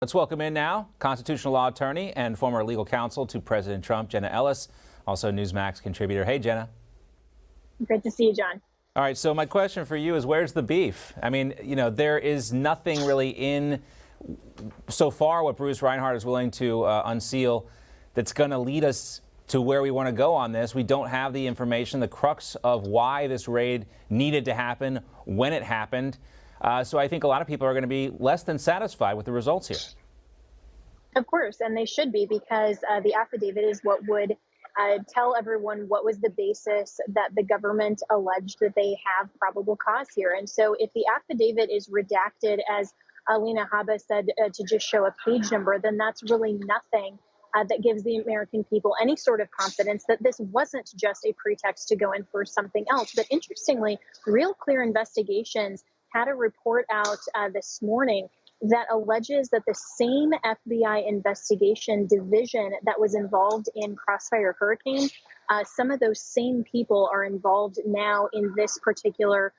Let's welcome in now constitutional law attorney and former legal counsel to President Trump, Jenna Ellis, also Newsmax contributor. Hey, Jenna. Good to see you, John. All right, so my question for you is, where's the beef? I mean, there is nothing really in so far what Bruce Reinhart is willing to unseal that's going to lead us to where we want to go on this. We don't have the information, the crux of why this raid needed to happen, when it happened. So I think a lot of people are going to be less than satisfied with the results here. Of course, and they should be, because the affidavit is what would tell everyone what was the basis that the government alleged that they have probable cause here. And so if the affidavit is redacted, as Alina Habba said, to just show a page number, then that's really nothing that gives the American people any sort of confidence that this wasn't just a pretext to go in for something else. But interestingly, Real Clear Investigations had a report out this morning that alleges that the same FBI investigation division that was involved in Crossfire Hurricane, some of those same people are involved now in this particular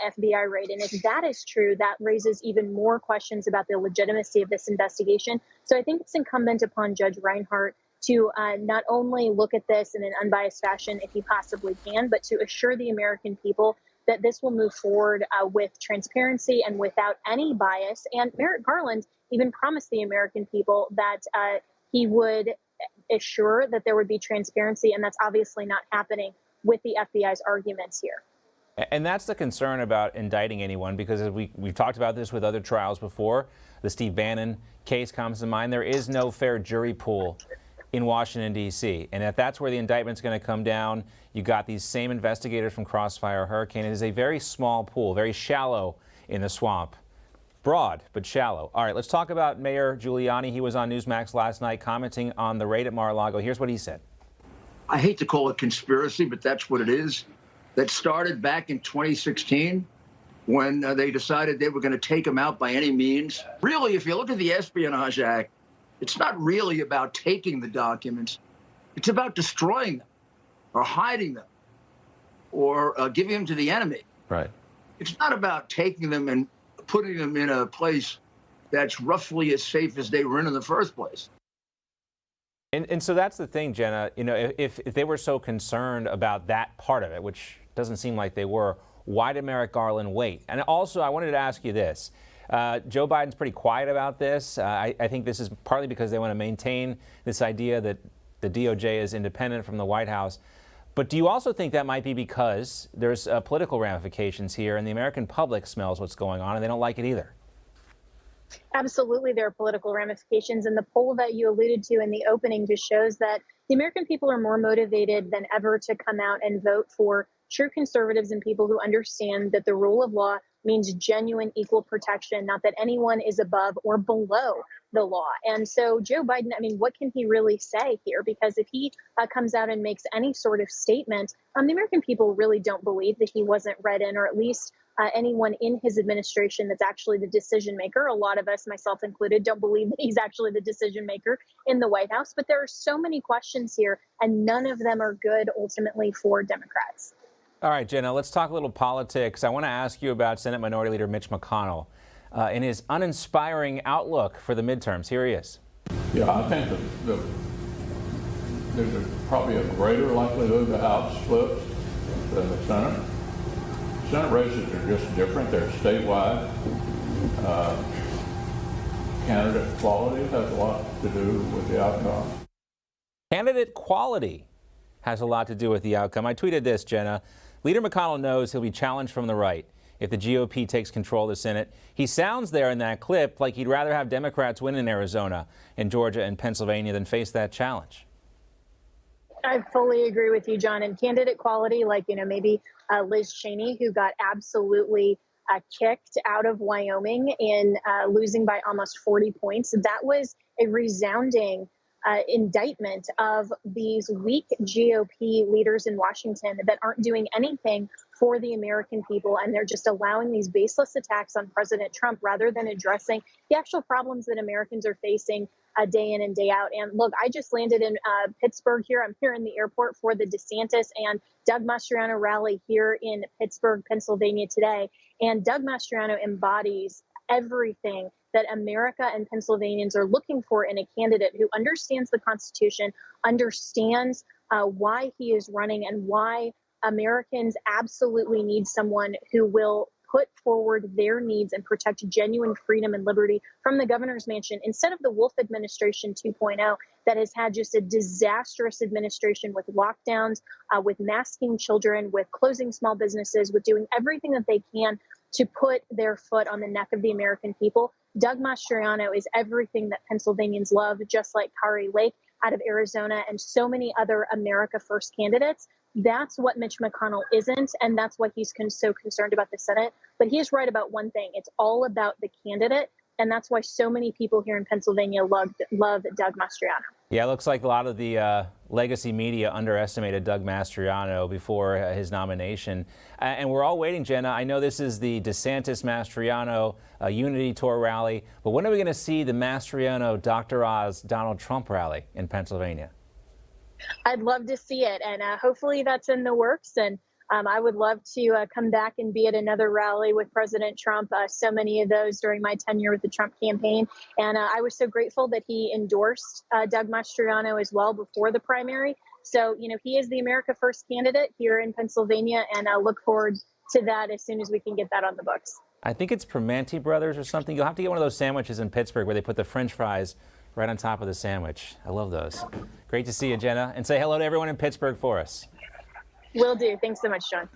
FBI raid. And if that is true, that raises even more questions about the legitimacy of this investigation. So I think it's incumbent upon Judge Reinhart to not only look at this in an unbiased fashion if he possibly can, but to assure the American people that this will move forward with transparency and without any bias. And Merrick Garland even promised the American people that he would assure that there would be transparency, and that's obviously not happening with the FBI's arguments here. And that's the concern about indicting anyone, because as we've talked about this with other trials before. The Steve Bannon case comes to mind. There is no fair jury pool in Washington, D.C. And if that's where the indictment's going to come down, you got these same investigators from Crossfire Hurricane. It is a very small pool, very shallow in the swamp. Broad, but shallow. All right, let's talk about Mayor Giuliani. He was on Newsmax last night commenting on the raid at Mar-a-Lago. Here's what he said. I hate to call it conspiracy, but that's what it is. That started back in 2016 when they decided they were going to take him out by any means. Really, if you look at the Espionage Act, it's not really about taking the documents. It's about destroying them or hiding them or giving them to the enemy. Right. It's not about taking them and putting them in a place that's roughly as safe as they were in the first place. And so that's the thing, Jenna. If they were so concerned about that part of it, which doesn't seem like they were, why did Merrick Garland wait? And also, I wanted to ask you this. Joe Biden's pretty quiet about this. I think this is partly because they want to maintain this idea that the DOJ is independent from the White House. But do you also think that might be because there's political ramifications here and the American public smells what's going on and they don't like it either? Absolutely, there are political ramifications. And the poll that you alluded to in the opening just shows that the American people are more motivated than ever to come out and vote for true conservatives and people who understand that the rule of law means genuine equal protection, not that anyone is above or below the law. And so Joe Biden, I mean, what can he really say here? Because if he comes out and makes any sort of statement, the American people really don't believe that he wasn't read in, or at least anyone in his administration that's actually the decision maker. A lot of us, myself included, don't believe that he's actually the decision maker in the White House. But there are so many questions here, and none of them are good ultimately for Democrats. All right, Jenna, let's talk a little politics. I want to ask you about Senate Minority Leader Mitch McConnell and his uninspiring outlook for the midterms. Here he is. Yeah, I think that there's probably a greater likelihood the House flips than the Senate. Senate races are just different. They're statewide. Candidate quality has a lot to do with the outcome. Candidate quality has a lot to do with the outcome. I tweeted this, Jenna. Leader McConnell knows he'll be challenged from the right if the GOP takes control of the Senate. He sounds there in that clip like he'd rather have Democrats win in Arizona and Georgia and Pennsylvania than face that challenge. I fully agree with you, John. And candidate quality, like, maybe Liz Cheney, who got absolutely kicked out of Wyoming in losing by almost 40 points. That was a resounding indictment of these weak GOP leaders in Washington that aren't doing anything for the American people. And they're just allowing these baseless attacks on President Trump rather than addressing the actual problems that Americans are facing day in and day out. And look, I just landed in Pittsburgh here. I'm here in the airport for the DeSantis and Doug Mastriano rally here in Pittsburgh, Pennsylvania today. And Doug Mastriano embodies everything that America and Pennsylvanians are looking for in a candidate who understands the Constitution, understands why he is running, and why Americans absolutely need someone who will put forward their needs and protect genuine freedom and liberty from the governor's mansion instead of the Wolf administration 2.0 that has had just a disastrous administration with lockdowns, with masking children, with closing small businesses, with doing everything that they can to put their foot on the neck of the American people. Doug Mastriano is everything that Pennsylvanians love, just like Kari Lake out of Arizona and so many other America First candidates. That's what Mitch McConnell isn't, and that's why he's so concerned about the Senate. But he is right about one thing. It's all about the candidate, and that's why so many people here in Pennsylvania love Doug Mastriano. Yeah, it looks like a lot of the legacy media underestimated Doug Mastriano before his nomination. And we're all waiting, Jenna. I know this is the DeSantis-Mastriano Unity Tour rally, but when are we going to see the Mastriano Dr. Oz Donald Trump rally in Pennsylvania? I'd love to see it, and hopefully that's in the works. And I would love to come back and be at another rally with President Trump. So many of those during my tenure with the Trump campaign. And I was so grateful that he endorsed Doug Mastriano as well before the primary. So, you know, he is the America First candidate here in Pennsylvania, and I look forward to that as soon as we can get that on the books. I think it's Primanti Brothers or something. You'll have to get one of those sandwiches in Pittsburgh where they put the French fries right on top of the sandwich. I love those. Great to see you, Jenna. And say hello to everyone in Pittsburgh for us. Will do. Thanks so much, John.